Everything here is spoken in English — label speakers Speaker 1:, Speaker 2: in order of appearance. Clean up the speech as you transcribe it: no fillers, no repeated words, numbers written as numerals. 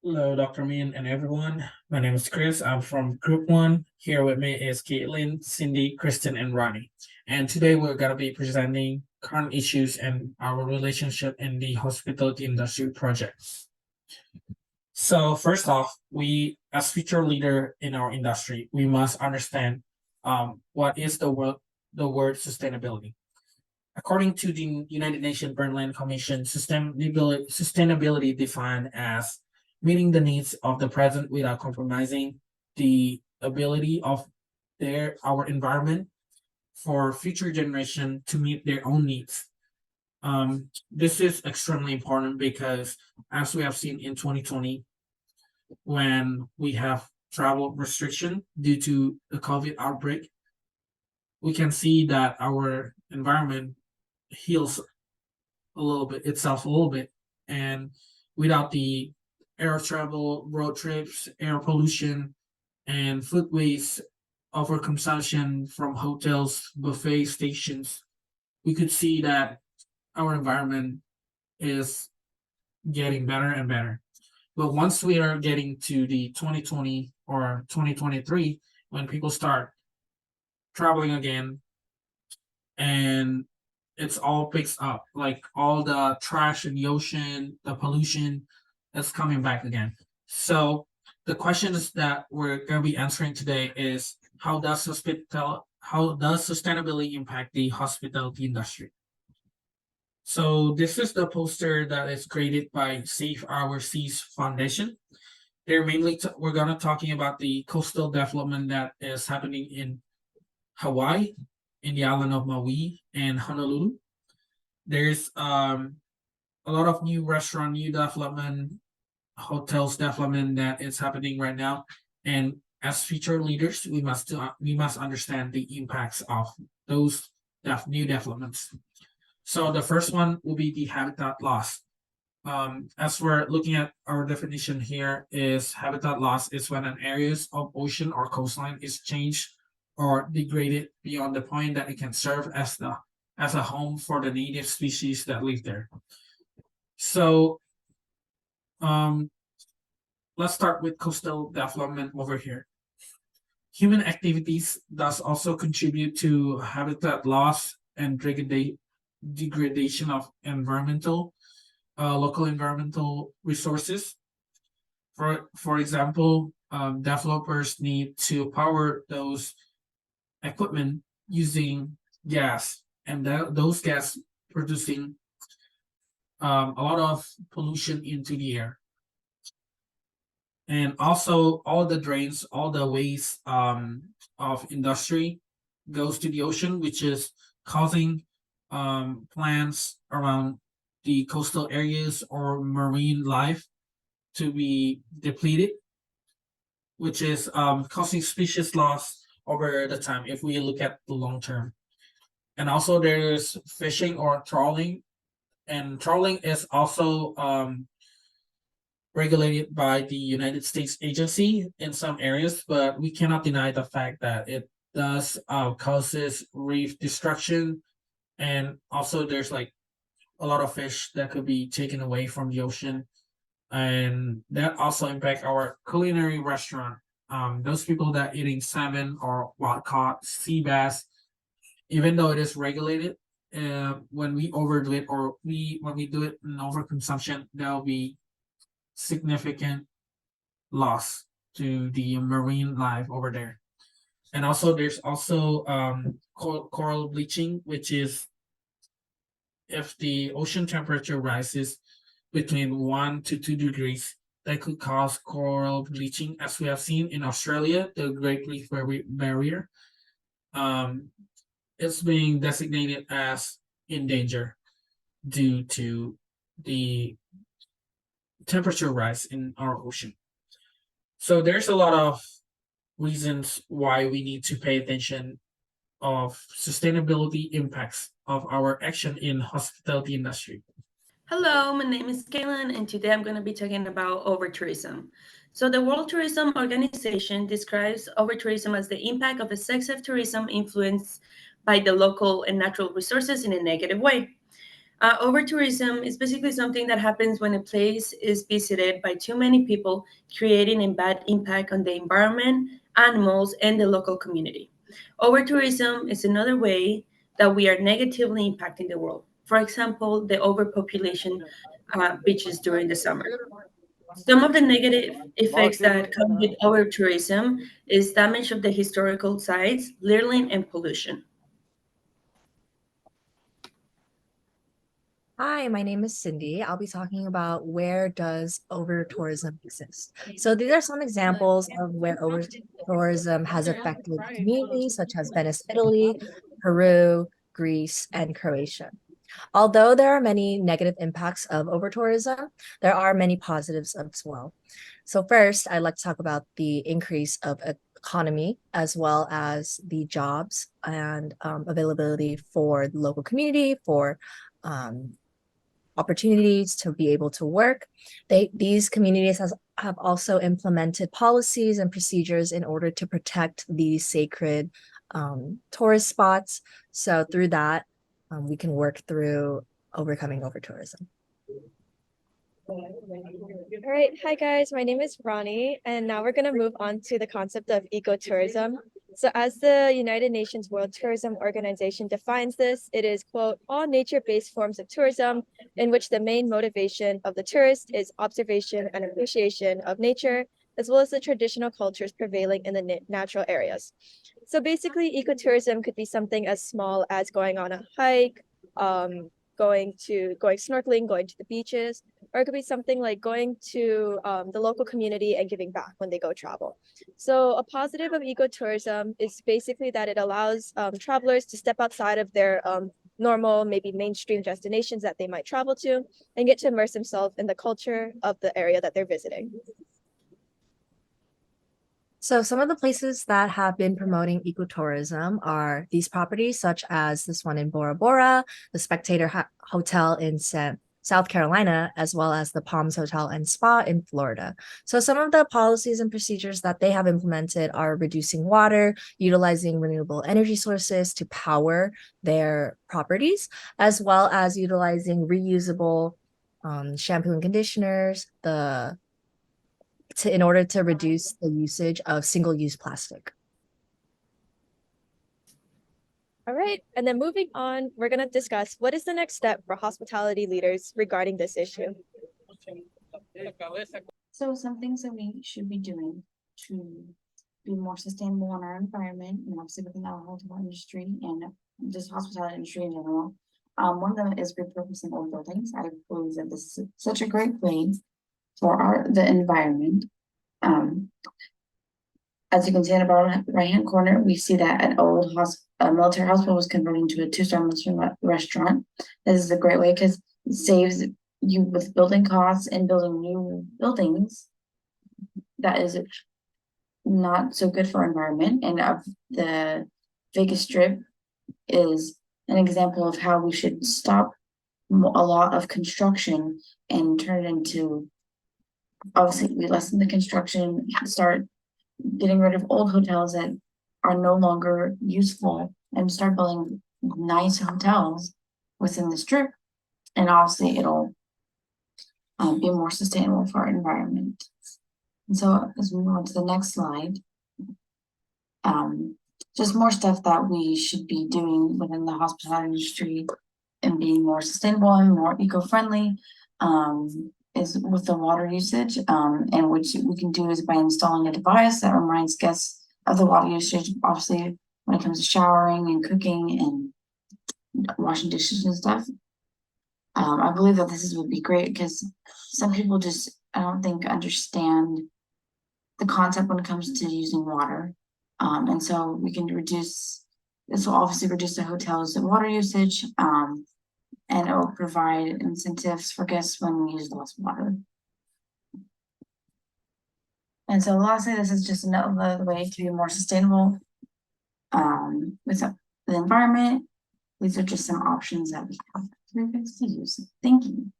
Speaker 1: Hello, Dr. Min and everyone. My name is Chris. I'm from Group 1. Here with me is Caitlin, Cindy, Kristen, and Ronnie. And today we're going to be presenting current issues and our relationship in the hospitality industry projects. So first off, we as future leader in our industry, we must understand what is the word sustainability. According to the United Nations Burnland Commission, sustainability defined as meeting the needs of the present without compromising the ability of our environment for future generation to meet their own needs. This is extremely important because, as we have seen in 2020, when we have travel restriction due to the COVID outbreak, we can see that our environment heals a little bit, and without the air travel, road trips, air pollution, and food waste, overconsumption from hotels, buffet stations, we could see that our environment is getting better and better. But once we are getting to the 2020 or 2023, when people start traveling again and it's all picks up, like all the trash in the ocean, the pollution is coming back again. So the questions that we're going to be answering today is how does sustainability impact the hospitality industry? So this is the poster that is created by Save Our Seas Foundation. We're gonna talking about the coastal development that is happening in Hawaii, in the island of Maui and Honolulu. There's a lot of new restaurant, new development, hotels development that is happening right now. And as future leaders, we must understand the impacts of those new developments. So the first one will be the habitat loss. As we're looking at our definition here, is habitat loss is when an areas of ocean or coastline is changed or degraded beyond the point that it can serve as a home for the native species that live there. So um, let's start with coastal development over here. Human activities thus also contribute to habitat loss and degradation of local environmental resources. For example, developers need to power those equipment using gas, and those gas producing a lot of pollution into the air. And also all the drains, all the waste of industry goes to the ocean, which is causing plants around the coastal areas or marine life to be depleted, which is causing species loss over the time if we look at the long term. And also there's fishing or trawling, and trawling is also regulated by the United States agency in some areas, but we cannot deny the fact that it does causes reef destruction, and also there's like a lot of fish that could be taken away from the ocean, and that also impact our culinary restaurant. Those people that eating salmon or wild caught sea bass, even though it is regulated, when we overdo it or when we do it in overconsumption, there will be significant loss to the marine life over there. And also, there's also coral bleaching, which is if the ocean temperature rises between 1 to 2 degrees, that could cause coral bleaching, as we have seen in Australia, the Great Reef Barrier. Um, it's being designated as in danger due to the temperature rise in our ocean. So there's a lot of reasons why we need to pay attention of sustainability impacts of our action in hospitality industry.
Speaker 2: Hello, my name is Kaylin, and today I'm going to be talking about overtourism. So, the World Tourism Organization describes overtourism as the impact of excessive tourism influenced by the local and natural resources in a negative way. Over-tourism is basically something that happens when a place is visited by too many people, creating a bad impact on the environment, animals, and the local community. Over-tourism is another way that we are negatively impacting the world. For example, the overpopulation beaches during the summer. Some of the negative effects that come with over-tourism is damage of the historical sites, littering, and pollution.
Speaker 3: Hi, my name is Cindy. I'll be talking about where does over tourism exist. So these are some examples of where over tourism has affected communities such as Venice, Italy, Peru, Greece, and Croatia. Although there are many negative impacts of over tourism, there are many positives as well. So first, I'd like to talk about the increase of economy as well as the jobs and availability for the local community, for um, opportunities to be able to work. These communities have also implemented policies and procedures in order to protect these sacred tourist spots. So through that, we can work through overcoming over tourism.
Speaker 4: All right, hi guys, my name is Ronnie, and now we're going to move on to the concept of ecotourism. So as the United Nations World Tourism Organization defines this, it is, quote, all nature-based forms of tourism in which the main motivation of the tourist is observation and appreciation of nature, as well as the traditional cultures prevailing in the natural areas. So basically, ecotourism could be something as small as going on a hike, going snorkeling, going to the beaches, or it could be something like going to the local community and giving back when they go travel. So a positive of ecotourism is basically that it allows travelers to step outside of their normal, maybe mainstream destinations that they might travel to and get to immerse themselves in the culture of the area that they're visiting.
Speaker 3: So some of the places that have been promoting ecotourism are these properties, such as this one in Bora Bora, the Spectator Hotel in South Carolina, as well as the Palms Hotel and Spa in Florida. So some of the policies and procedures that they have implemented are reducing water, utilizing renewable energy sources to power their properties, as well as utilizing reusable shampoo and conditioners, in order to reduce the usage of single-use plastic.
Speaker 4: All right, and then moving on, we're going to discuss what is the next step for hospitality leaders regarding this issue.
Speaker 5: So some things that we should be doing to be more sustainable in our environment, and obviously within our hotel industry and just hospitality industry in general. One of them is repurposing old buildings. I believe that this is such a great way for the environment. As you can see in the bottom right-hand corner, we see that an old military hospital was converted into a two-star restaurant. This is a great way because it saves you with building costs and building new buildings. That is not so good for our environment. And the Vegas Strip is an example of how we should stop a lot of construction and turn it into, obviously, we lessen the construction, start getting rid of old hotels that are no longer useful, and start building nice hotels within the strip. And obviously it'll be more sustainable for our environment. And so as we move on to the next slide, just more stuff that we should be doing within the hospitality industry and being more sustainable and more eco-friendly is with the water usage, and which we can do is by installing a device that reminds guests of the water usage, obviously when it comes to showering and cooking and washing dishes and stuff. I believe that this would be great because some people just, I don't think, understand the concept when it comes to using water. And so we can this will obviously reduce the hotel's water usage, and it will provide incentives for guests when we use less water. And so lastly, this is just another way to be more sustainable with the environment. These are just some options that we have to use. Thank you.